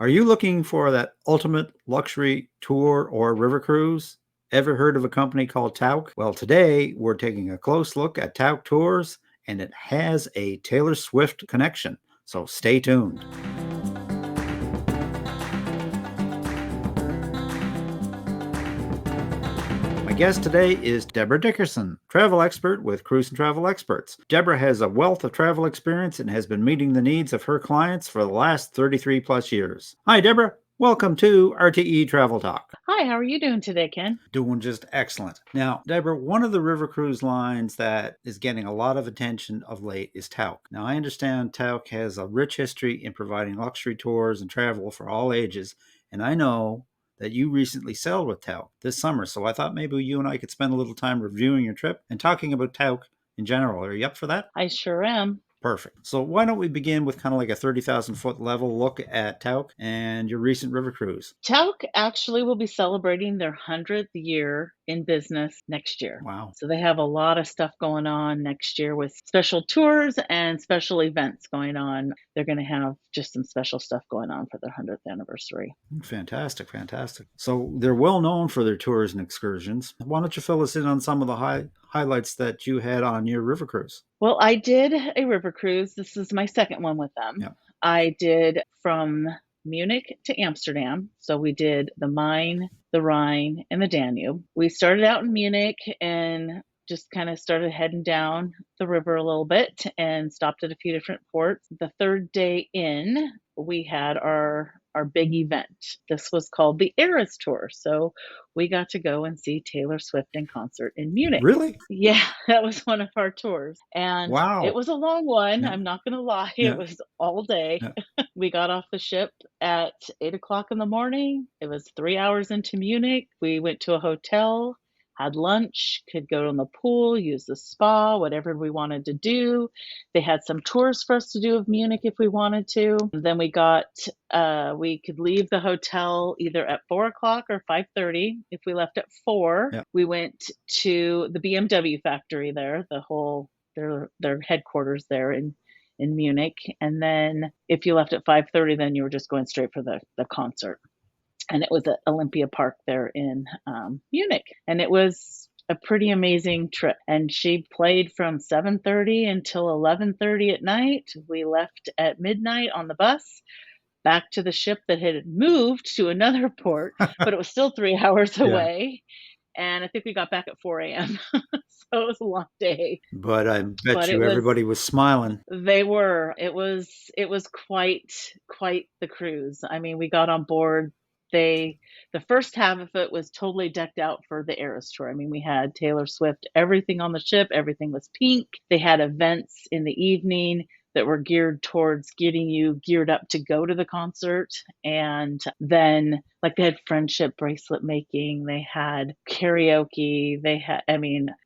Are you looking for that ultimate luxury tour or river cruise? Ever heard of a company called Tauck? Well, today we're taking a close look at Tauck Tours, and it has a Taylor Swift connection. So stay tuned. My guest today is Debra Dickerson, travel expert with Cruise and Travel Experts. Debra has a wealth of travel experience and has been meeting the needs of her clients for the last 33 plus years. Hi, Debra. Welcome to RTE-Travel Talk. Hi, how are you doing today, Ken? Doing just excellent. Now, Debra, one of the river cruise lines that is getting a lot of attention of late is Tauck. Now, I understand Tauck has a rich history in providing luxury tours and travel for all ages, and I know that you recently sailed with Tauck this summer, so I thought maybe you and I could spend a little time reviewing your trip and talking about Tauck in general. Are you up for that? I sure am. Perfect. So why don't we begin with kind of like a 30,000 foot level look at Tauck and your recent river cruise? Tauck actually will be celebrating their 100th year in business next year. Wow. So they have a lot of stuff going on next year with special tours and special events going on. They're going to have just some special stuff going on for their 100th anniversary. Fantastic, fantastic. So they're well known for their tours and excursions. Why don't you fill us in on some of the highlights that you had on your river cruise? Well, I did a river cruise. This is my second one with them. Yeah. I did from Munich to Amsterdam. So we did the Main, the Rhine, and the Danube. We started out in Munich and just kind of started heading down the river a little bit and stopped at a few different ports. The third day in, we had our big event. This was called the Eras Tour. So we got to go and see Taylor Swift in concert in Munich. Really? Yeah, that was one of our tours. And wow. It was a long one. Yeah. I'm not going to lie. Yeah. It was all day. Yeah. We got off the ship at 8:00 in the morning. It was 3 hours into Munich. We went to a hotel, had lunch, could go in the pool, use the spa, whatever we wanted to do. They had some tours for us to do of Munich if we wanted to. Then we could leave the hotel either at 4:00 or 5:30. If we left at 4, Yeah. we went to the BMW factory there, their headquarters there in Munich. And then if you left at 5:30, then you were just going straight for the concert. And it was at Olympia Park there in Munich. And it was a pretty amazing trip. And she played from 7:30 until 11:30 at night. We left at midnight on the bus back to the ship that had moved to another port, but it was still 3 hours away. And I think we got back at 4 a.m. So it was a long day. But I bet you everybody was smiling. They were. It was quite the cruise. I mean, we got on board. The first half of it was totally decked out for the Eras Tour. I mean, we had Taylor Swift, everything on the ship, everything was pink. They had events in the evening that were geared towards getting you geared up to go to the concert. And then they had friendship bracelet making, they had karaoke,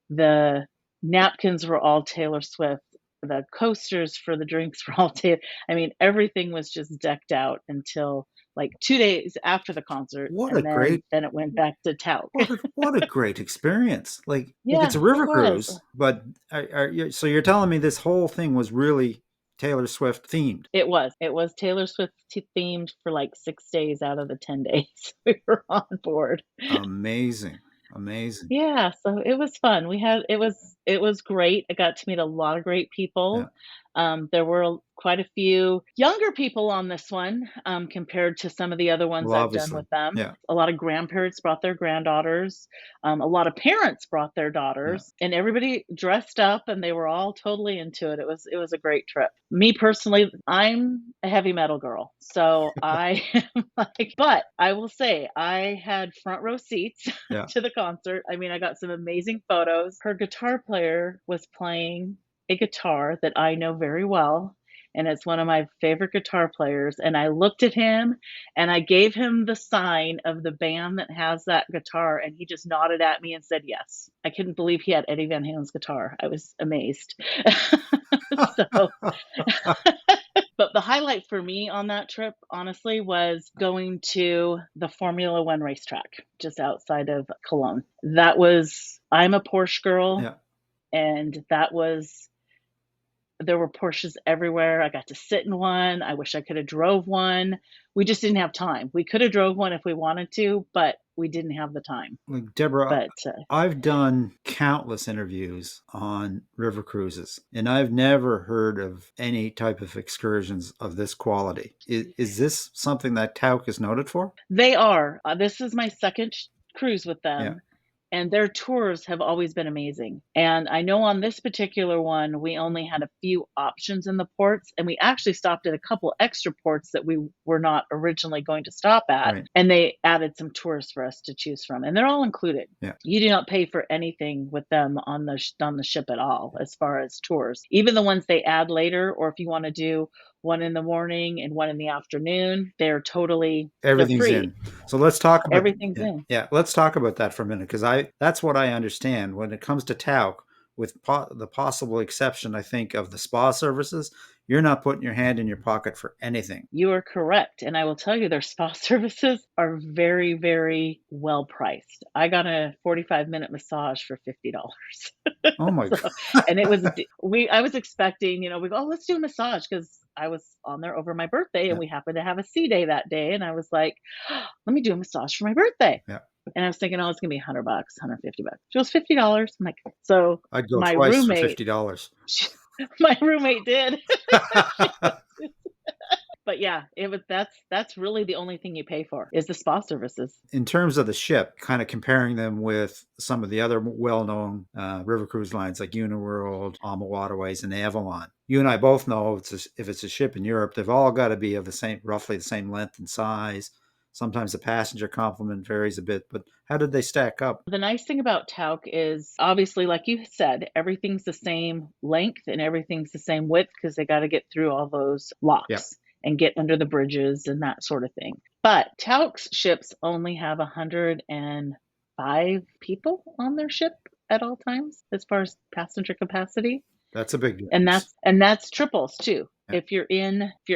the napkins were all Taylor Swift. The coasters for the drinks were all Taylor. I mean, everything was just decked out until 2 days after the concert. Then it went back to Tauck. What a great experience. Yeah, it's a river cruise, but so you're telling me this whole thing was really Taylor Swift themed? It was Taylor Swift themed for 6 days out of the 10 days we were on board. Amazing. Yeah, so it was fun. It was great. I got to meet a lot of great people. Yeah. There were quite a few younger people on this one compared to some of the other ones I've done with them. Yeah. A lot of grandparents brought their granddaughters. A lot of parents brought their daughters, and everybody dressed up, and they were all totally into it. It was a great trip. Me personally, I'm a heavy metal girl, so I but I will say I had front row seats to the concert. I mean, I got some amazing photos. Her guitar player was playing a guitar that I know very well, and it's one of my favorite guitar players. And I looked at him and I gave him the sign of the band that has that guitar, and he just nodded at me and said yes. I couldn't believe he had Eddie Van Halen's guitar. I was amazed. But the highlight for me on that trip, honestly, was going to the Formula One racetrack just outside of Cologne. I'm a Porsche girl. Yeah. And that was There were Porsches everywhere. I got to sit in one. I wish I could have drove one. We just didn't have time. We could have drove one if we wanted to, but we didn't have the time. Like Deborah, But I've done countless interviews on river cruises, and I've never heard of any type of excursions of this quality. Is this something that Tauck is noted for? they are. This is my second cruise with Yeah, them. And their tours have always been amazing. And I know on this particular one, we only had a few options in the ports, and we actually stopped at a couple extra ports that we were not originally going to stop at. right. And they added some tours for us to choose from, and they're all included. Yeah. You do not pay for anything with them on the ship at all, as far as tours. Even the ones they add later, or if you want to do one in the morning and one in the afternoon, they're Everything's free. in. So let's talk about Everything's in. yeah, let's talk about that for a minute, because that's what I understand when it comes to Tauck, with the possible exception, I think, of the spa services. You're not putting your hand in your pocket for anything. You are correct. And I will tell you, their spa services are very, very well priced. I got a 45-minute massage for $50. Oh my So, God. and I was expecting, we go, oh, let's do a massage, because I was on there over my birthday and Yeah, we happened to have a sea day that day. And I was like, let me do a massage for my birthday. yeah. And I was thinking, oh, it's gonna be $100, $150. It was $50. I'm like, so I'd go my twice for roommate, $50. my roommate did. But yeah, that's really the only thing you pay for is the spa services. In terms of the ship, kind of comparing them with some of the other well-known river cruise lines like Uniworld, Alma Waterways, and Avalon. You and I both know if it's a ship in Europe, they've all got to be of roughly the same length and size. Sometimes the passenger complement varies a bit, but how did they stack up? The nice thing about Tauck is, obviously, like you said, everything's the same length and everything's the same width, because they got to get through all those locks. Yeah. And get under the bridges and that sort of thing. But Tauck's ships only have 105 people on their ship at all times, as far as passenger capacity. That's a big difference. And that's triples too. Yeah. If you're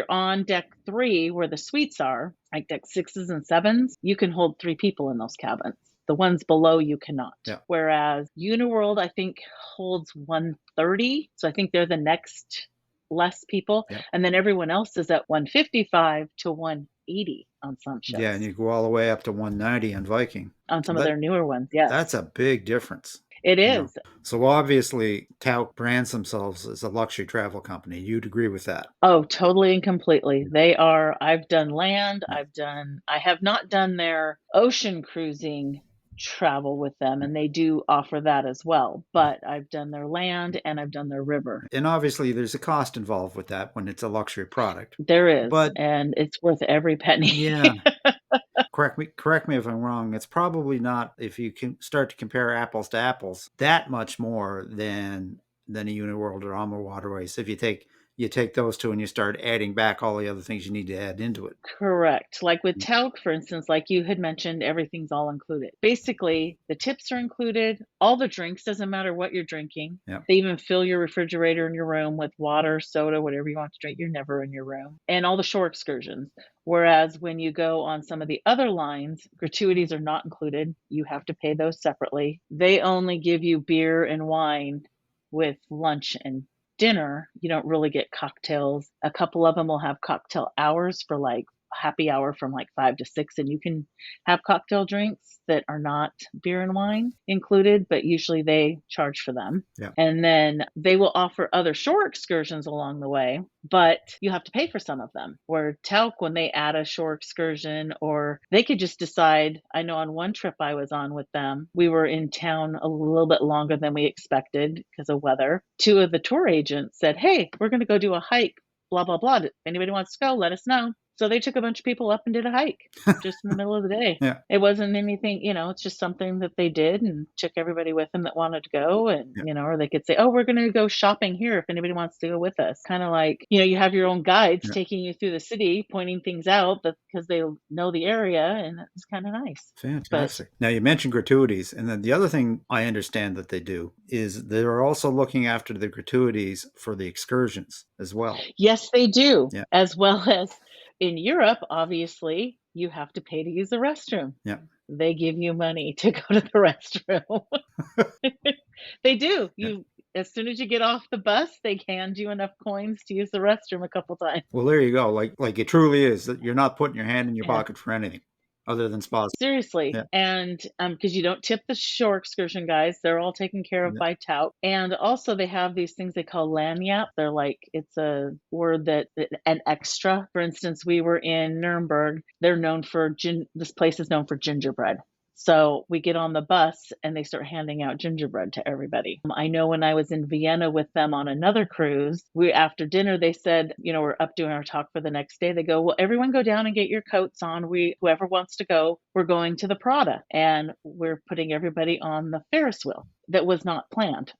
on deck 3 where the suites are, like deck 6s and 7s, you can hold 3 people in those cabins. The ones below you cannot. Yeah. Whereas Uniworld, I think, holds 130. So I think they're the next less people. Yeah. And then everyone else is at 155 to 180 on some ships. Yeah, and you go all the way up to 190 on Viking. On some of their newer ones, yes. That's a big difference. It is. So obviously, Tauck brands themselves as a luxury travel company. You'd agree with that? Oh, totally and completely. They are. I've done land. I have not done their ocean cruising travel with them, and they do offer that as well. But I've done their land and I've done their river. And obviously, there's a cost involved with that when it's a luxury product. There is, but and it's worth every penny. Yeah. Correct me if I'm wrong. It's probably not, if you can start to compare apples to apples, that much more than a Uniworld or Alma Waterways. If you take those two and you start adding back all the other things you need to add into it. Correct. Like with Tauck, for instance, like you had mentioned, everything's all included. Basically, the tips are included. All the drinks, doesn't matter what you're drinking. Yeah. They even fill your refrigerator in your room with water, soda, whatever you want to drink. You're never in your room. And all the shore excursions. Whereas when you go on some of the other lines, gratuities are not included. You have to pay those separately. They only give you beer and wine with lunch and dinner. You don't really get cocktails. A couple of them will have cocktail hours for like happy hour from like 5 to 6, and you can have cocktail drinks that are not beer and wine included, but usually they charge for them. Yeah. And then they will offer other shore excursions along the way, but you have to pay for some of them. Where Tauck, when they add a shore excursion, or they could just decide. I know on one trip I was on with them, we were in town a little bit longer than we expected because of weather. 2 of the tour agents said, hey, we're going to go do a hike, blah, blah, blah. If anybody wants to go, let us know. So they took a bunch of people up and did a hike just in the middle of the day. Yeah. It wasn't anything, it's just something that they did, and took everybody with them that wanted to go. And, or they could say, oh, we're going to go shopping here if anybody wants to go with us. Kind of like, you have your own guides taking you through the city, pointing things out because they know the area, and it's kind of nice. Fantastic. Now, you mentioned gratuities. And then the other thing I understand that they do is they're also looking after the gratuities for the excursions as well. Yes, they do. Yeah. As well as in Europe, obviously, you have to pay to use the restroom. Yeah. They give you money to go to the restroom. They do. As soon as you get off the bus, they hand you enough coins to use the restroom a couple times. Well, there you go. Like it truly is that you're not putting your hand in your Yeah. pocket for anything other than spas. Seriously, Yeah. and, because you don't tip the shore excursion guys, they're all taken care of Yeah. by Tauck, and also they have these things they call lanyap, they're like it's a word that an extra. For instance, we were in Nuremberg, they're known for this place is known for gingerbread. So we get on the bus and they start handing out gingerbread to everybody. I know when I was in Vienna with them on another cruise, after dinner they said, we're up doing our talk for the next day. They go, well, everyone go down and get your coats on. Whoever wants to go, we're going to the Prada, and we're putting everybody on the Ferris wheel. That was not planned.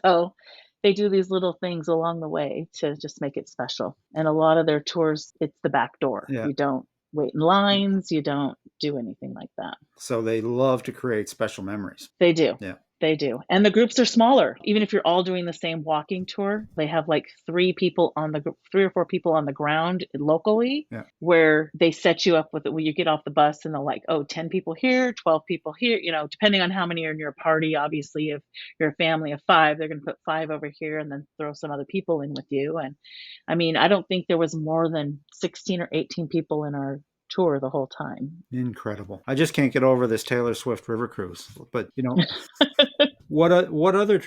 So they do these little things along the way to just make it special. And a lot of their tours, it's the back door. Yeah. You don't wait in lines. You don't do anything like that. So they love to create special memories. They do. Yeah. They do. And the groups are smaller. Even if you're all doing the same walking tour, they have like 3 or 4 people on the ground locally, Yeah. where they set you up with it when you get off the bus, and they're like, oh, 10 people here, 12 people here, depending on how many are in your party. Obviously, if you're a family of 5, they're going to put 5 over here and then throw some other people in with you. And I mean, I don't think there was more than 16 or 18 people in our tour the whole time. Incredible. I just can't get over this Taylor Swift river cruise. But what other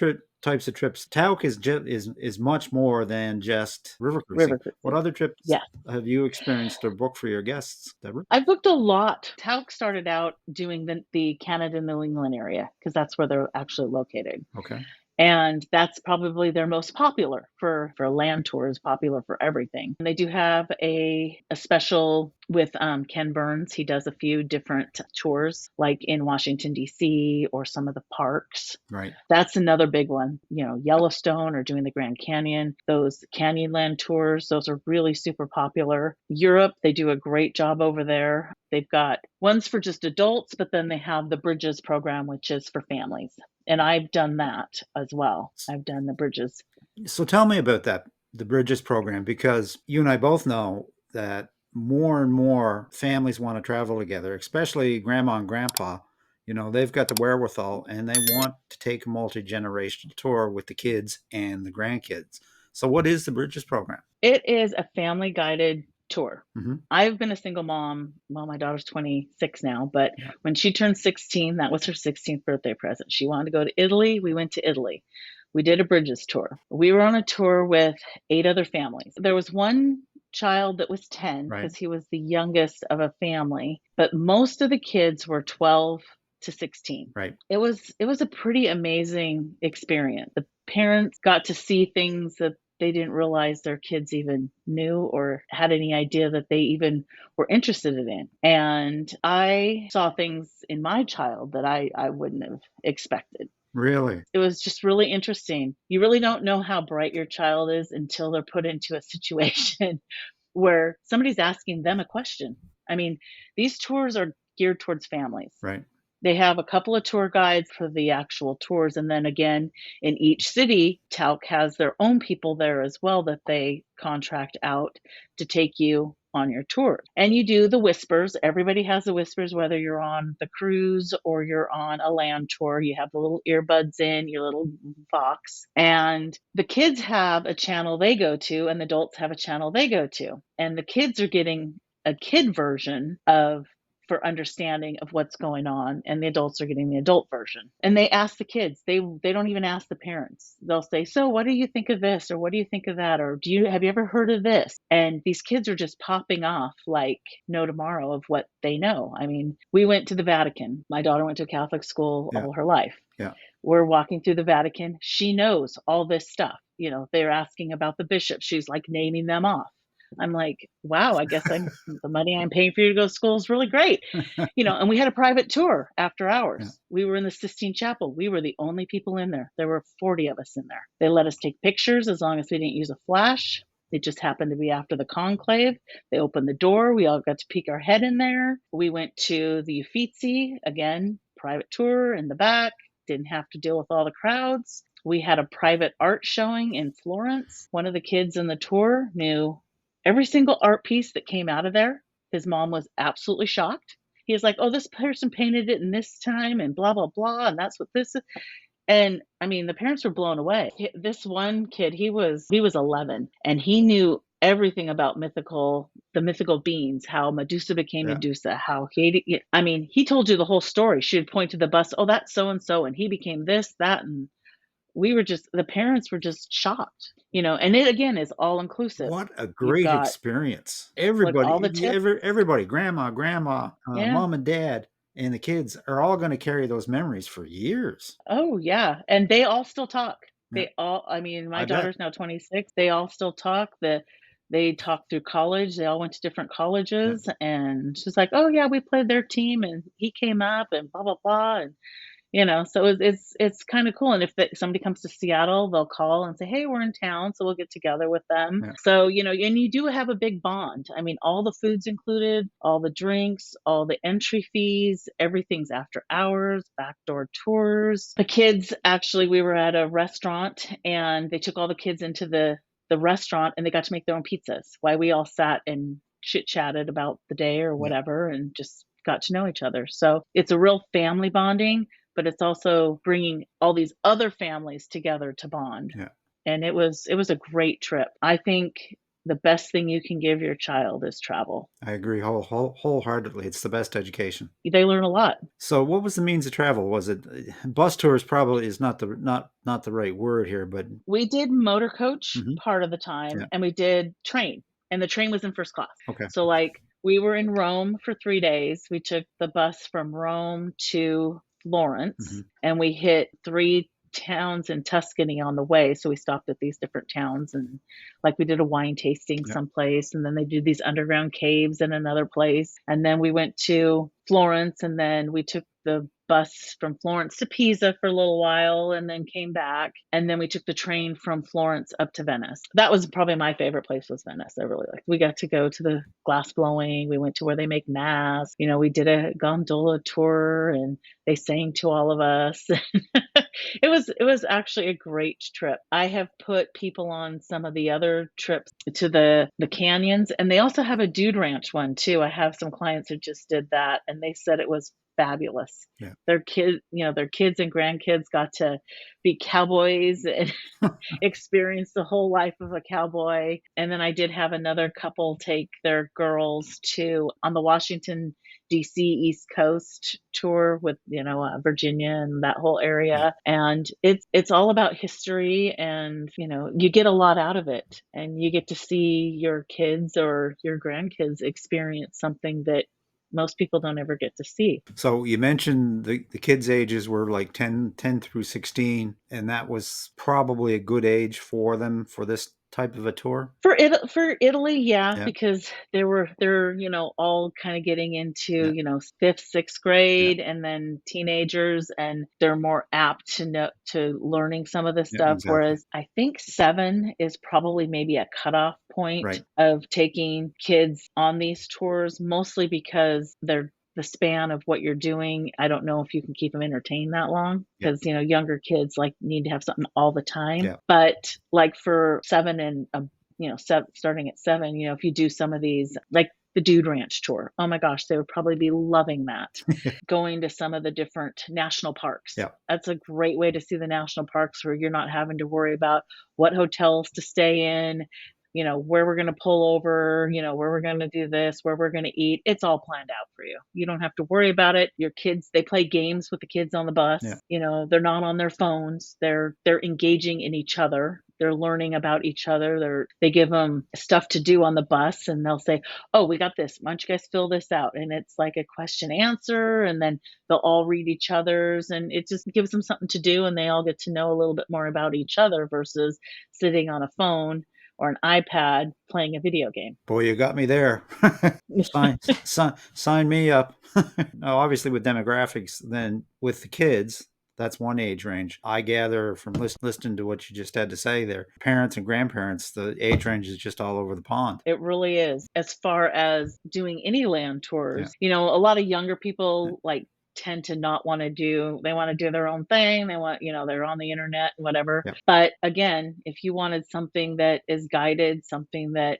types of trips? Tauck is much more than just river cruising. River cruising. What other trips Yes. have you experienced or booked for your guests, Debra? I've booked a lot. Tauck started out doing the Canada, New England area because that's where they're actually located. Okay. And that's probably their most popular for land tours, popular for everything. And they do have a special with Ken Burns. He does a few different tours, like in Washington, D.C., or some of the parks. Right. That's another big one. Yellowstone or doing the Grand Canyon, those Canyonland tours, those are really super popular. Europe, they do a great job over there. They've got ones for just adults, but then they have the Bridges program, which is for families. And I've done that as well. I've done the Bridges. So tell me about that, the Bridges program, because you and I both know that more and more families want to travel together, especially grandma and grandpa. They've got the wherewithal and they want to take a multi-generational tour with the kids and the grandkids. So what is the Bridges program? It is a family guided tour. Mm-hmm. I've been a single mom. Well, my daughter's 26 now, but when she turned 16, that was her 16th birthday present. She wanted to go to Italy. We went to Italy. We did a Bridges tour. We were on a tour with 8 other families. There was one child that was 10 because he was the youngest of a family, but most of the kids were 12 to 16. Right. It was a pretty amazing experience. The parents got to see things that they didn't realize their kids even knew or had any idea that they even were interested in. And I saw things in my child that I wouldn't have expected. Really? It was just really interesting. You really don't know how bright your child is until they're put into a situation where somebody's asking them a question. I mean, these tours are geared towards families. Right. They have a couple of tour guides for the actual tours. And then again, in each city, Tauck has their own people there as well that they contract out to take you on your tour. And you do the whispers. Everybody has the whispers, whether you're on the cruise or you're on a land tour. You have the little earbuds in, your little box. And the kids have a channel they go to, and the adults have a channel they go to. And the kids are getting a kid version for understanding of what's going on, and the adults are getting the adult version. And they ask the kids, they don't even ask the parents. They'll say, so what do you think of this, or what do you think of that, or have you ever heard of this? And these kids are just popping off like no tomorrow of what they know. I mean, we went to the Vatican. My daughter went to a Catholic school all her life. Yeah. We're walking through the Vatican. She knows all this stuff. They're asking about the bishops. She's like naming them off. I'm like, wow, I guess the money I'm paying for you to go to school is really great. And we had a private tour after hours. Yeah. We were in the Sistine Chapel. We were the only people in there. There were 40 of us in there. They let us take pictures as long as we didn't use a flash. It just happened to be after the conclave. They opened the door. We all got to peek our head in there. We went to the Uffizi, again, private tour in the back. Didn't have to deal with all the crowds. We had a private art showing in Florence. One of the kids in the tour knew every single art piece that came out of there. His mom was absolutely shocked. He was like, oh, this person painted it in this time and blah, blah, blah. And that's what this is. And I mean, the parents were blown away. This one kid, he was 11 and he knew everything about the mythical beings, how Medusa became Yeah. Medusa, how he I mean, he told you the whole story. She would point to the bus, "Oh, that's so and so and he became this, that," and the parents were just shocked, and it again is all inclusive. What a You've great got experience. like all the Everybody, tips. everybody, grandma, Yeah. mom and dad, and the kids are all going to carry those memories for years. Oh, yeah, and they all still talk. Yeah, I mean, my I bet. daughter's now 26, they all still talk. They talk through college, they all went to different Yeah. colleges, and she's like, "Oh, yeah, we played their team, and he came up and blah, blah, blah," and so it's kinda cool, and if somebody comes to Seattle, they'll call and say, "Hey, we're in town," so we'll get together with them. Yeah. So, and you do have a big bond. I mean, all the food's included, all the drinks, all the entry fees, everything's after hours, backdoor tours. The kids actually, we were at a restaurant, and they took all the kids into the restaurant, and they got to make their own pizzas while we all sat and chit-chatted about the day or Yeah. whatever and just got to know each other. So, it's a real family bonding, but it's also bringing all these other families together to bond. Yeah. And it was a great trip. I think the best thing you can give your child is travel. I agree wholeheartedly. It's the best education. They learn a lot. So, what was the means of travel? Was it bus tours? Probably is not the right word here, but We did motor coach mhm, part of the yeah. time and we did train, and the train was in first class. Okay. So like we were in Rome for 3 days. We took the bus from Rome to Florence Hmm. and we hit 3 towns in Tuscany on the way. So we stopped at these different towns and like we did a wine tasting Yeah. someplace and then they do these underground caves in another place. And then we went to Florence and then we took the bus from Florence to Pisa for a little while and then came back. And then we took the train from Florence up to Venice. That was probably my favorite place was Venice. I really liked. We got to go to the glass blowing. We went to where they make masks. We did a gondola tour and they sang to all of us. It was actually a great trip. I have put people on some of the other trips to the canyons, and they also have a dude ranch one too. I have some clients who just did that, and they said it was fabulous. Yeah. Their kids and grandkids got to be cowboys and experience the whole life of a cowboy. And then I did have another couple take their girls to on the Washington DC East Coast tour with Virginia and that whole Yeah. area, and it's all about history, and you get a lot out of it, and you get to see your kids or your grandkids experience something that most people don't ever get to see. So you mentioned the kids' ages were like 10 through 16, and that was probably a good age for them for this type of a tour. For Italy, yeah, Yeah. because they're, all kinda getting into, Yeah. 5th, 6th Yeah. grade and then teenagers, and they're more apt to learning some of this Yeah. stuff, Exactly. whereas I think 7 is probably maybe a cutoff point Right. of taking kids on these tours, mostly because the span of what you're doing, I don't know if you can keep them entertained that long Yeah. because younger kids, like, need to have something all the time, Yeah. but, like, for 7 and, starting at 7, if you do some of these, like the Dude Ranch tour, oh my gosh, they would probably be loving that. Going to some of the different national parks. Yeah. That's a great way to see the national parks where you're not having to worry about what hotels to stay in, where we're going to pull over, where we're going to do this, where we're going to eat. It's all planned out for you. You don't have to worry about it. Your kids, they play games with the kids on the bus. Yeah. They're not on their phones. They're engaging in each other. They're learning about each other. They give them stuff to do on the bus and they'll say, "Oh, we got this. Why don't you guys fill this out?" And it's like a question answer and then they'll all read each other's and it just gives them something to do and they all get to know a little bit more about each other versus sitting on a phone or an iPad playing a video game. Boy, you got me there. Sign me up. Now, obviously, with demographics, then with the kids, that's one age range. I gather from listening to what you just had to say there, parents and grandparents, the age range is just all over the pond. It really is. As far as doing any land Yeah. tours, a lot of younger people like tend to not want to they want to do their own thing. They want, they're on the internet and whatever. Yeah. But again, if you wanted something that is guided, something that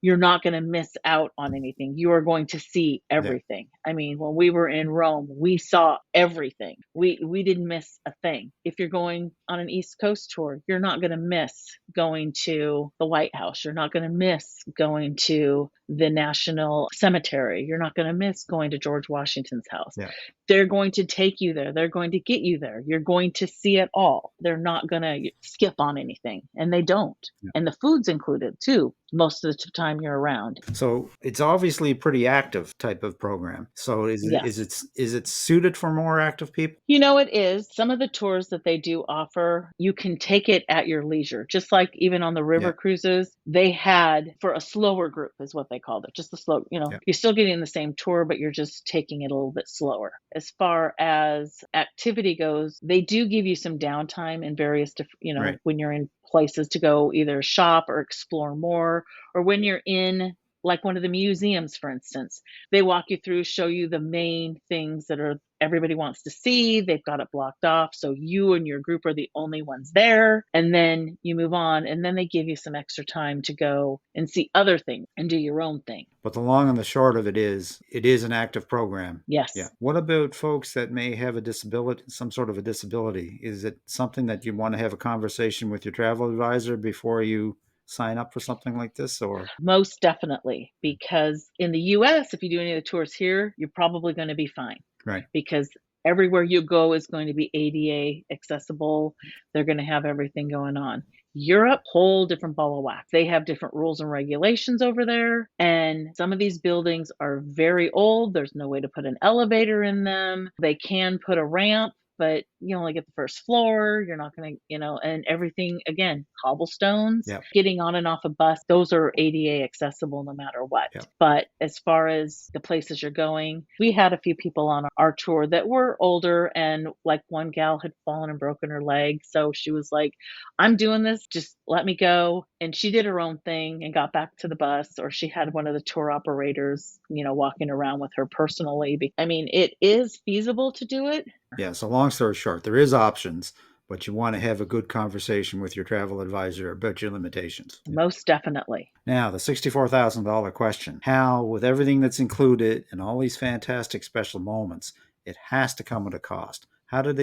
you're not going to miss out on anything. You are going to see Yeah. everything. I mean, when we were in Rome, we saw everything. We didn't miss a thing. If you're going on an East Coast tour, you're not going to miss going to the White House. You're not going to miss going to the National Cemetery. You're not going to miss going to George Washington's house. Yeah. They're going to take you there. They're going to get you there. You're going to see it all. They're not going to skip on anything, and they don't. Yeah. And the food's included too, most of the time you're around. So it's obviously a pretty active type of program. So Yes. is it suited for more active people? You know, it is. Some of the tours that they do offer, you can take it at your leisure. Just like even on the Yeah. river cruises, they had for a slower group, is what they called it. Just a slow, Yeah. you're still getting the same tour, but you're just taking it a little bit slower. As far as activity goes, they do give you some downtime in various, Right. when you're in places to go either shop or explore more, or when you're in like one of the museums, for instance, they walk you through, show you the main things that are everybody wants to see. They've got it blocked off. So you and your group are the only ones there. And then you move on. And then they give you some extra time to go and see other things and do your own thing. But the long and the short of it is an active program. Yes. Yeah. What about folks that may have a disability, some sort of a disability? Is it something that you want to have a conversation with your travel advisor before you sign up for something like this, or? Most definitely, because in the US, if you do any of the tours here, you're probably going to be fine. Right. Because everywhere you go is going to be ADA accessible. They're going to have everything going on. Europe, whole different ball of wax. They have different rules and regulations over there. And some of these buildings are very old. There's no way to put an elevator in them. They can put a ramp, but you only get the first floor. You're not going to, and everything, again, cobblestones, Yeah. getting on and off a bus, those are ADA accessible no matter what. Yeah. But as far as the places you're going, we had a few people on our tour that were older, and like one gal had fallen and broken her leg. So she was like, I'm doing this, just let me go. And she did her own thing and got back to the bus, or she had one of the tour operators, walking around with her personally. I mean, it is feasible to do it. Yeah. So long story short, there is options, but you want to have a good conversation with your travel advisor about your limitations. Most definitely. Now, the $64,000 question. How, with everything that's included and all these fantastic special moments, it has to come at a cost. How do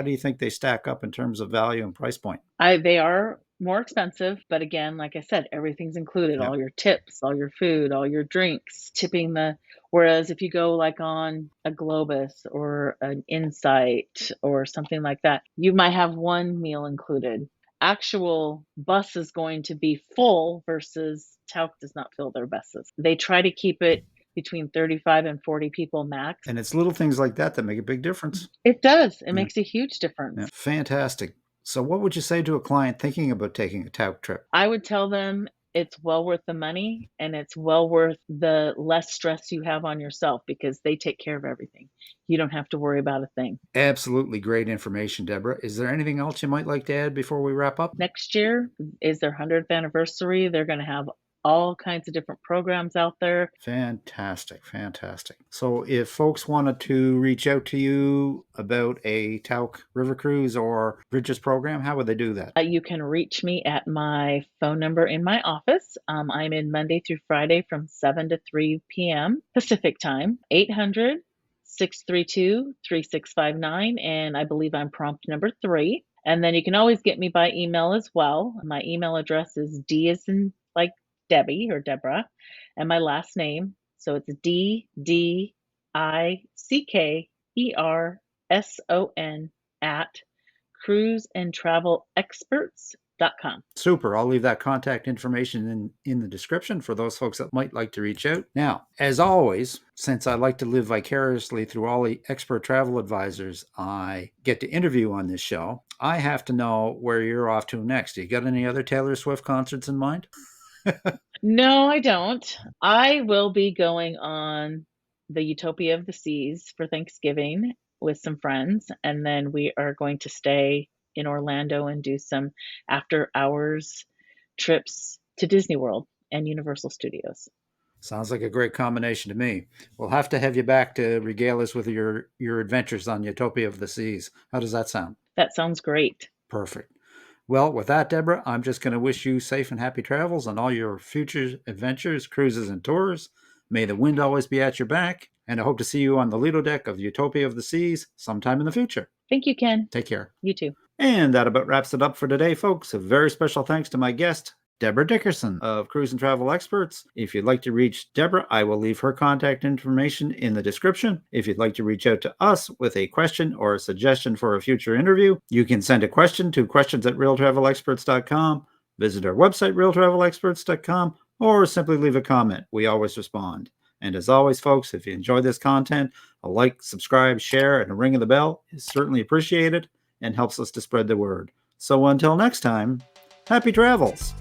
you think they stack up in terms of value and price point? They are more expensive, but again, like I said, everything's included, Yeah. all your tips, all your food, all your drinks, whereas if you go like on a Globus or an Insight or something like that, you might have one meal included. Actual bus is going to be full versus Tauck does not fill their buses. They try to keep it between 35 and 40 people max. And it's little things like that that make a big difference. It does. It makes a huge difference. Yeah. Fantastic. So what would you say to a client thinking about taking a Tauck trip? I would tell them it's well worth the money, and it's well worth the less stress you have on yourself, because they take care of everything. You don't have to worry about a thing. Absolutely great information, Debra. Is there anything else you might like to add before we wrap up? Next year is their 100th anniversary. They're going to have all kinds of different programs out there. Fantastic, fantastic. So if folks wanted to reach out to you about a Tauck River Cruise or Bridges program, how would they do that? You can reach me at my phone number in my office. I'm in Monday through Friday from 7 to 3 p.m. Pacific time, 800-632-3659, and I believe I'm prompt number 3. And then you can always get me by email as well. My email address is D as in like Debbie or Debra, and my last name. So it's DDICKERSON at cruiseandtravelexperts.com. Super. I'll leave that contact information in the description for those folks that might like to reach out. Now, as always, since I like to live vicariously through all the expert travel advisors I get to interview on this show, I have to know where you're off to next. You got any other Taylor Swift concerts in mind? No, I don't. I will be going on the Utopia of the Seas for Thanksgiving with some friends, and then we are going to stay in Orlando and do some after hours trips to Disney World and Universal Studios. Sounds like a great combination to me. We'll have to have you back to regale us with your adventures on Utopia of the Seas. How does that sound? That sounds great. Perfect. Well, with that, Deborah, I'm just going to wish you safe and happy travels on all your future adventures, cruises, and tours. May the wind always be at your back, and I hope to see you on the Lido deck of Utopia of the Seas sometime in the future. Thank you, Ken. Take care. You too. And that about wraps it up for today, folks. A very special thanks to my guest, Debra Dickerson of Cruise and Travel Experts. If you'd like to reach Debra, I will leave her contact information in the description. If you'd like to reach out to us with a question or a suggestion for a future interview, you can send a question to questions@realtravelexperts.com, visit our website, realtravelexperts.com, or simply leave a comment. We always respond. And as always, folks, if you enjoy this content, a like, subscribe, share, and a ring of the bell is certainly appreciated and helps us to spread the word. So until next time, happy travels!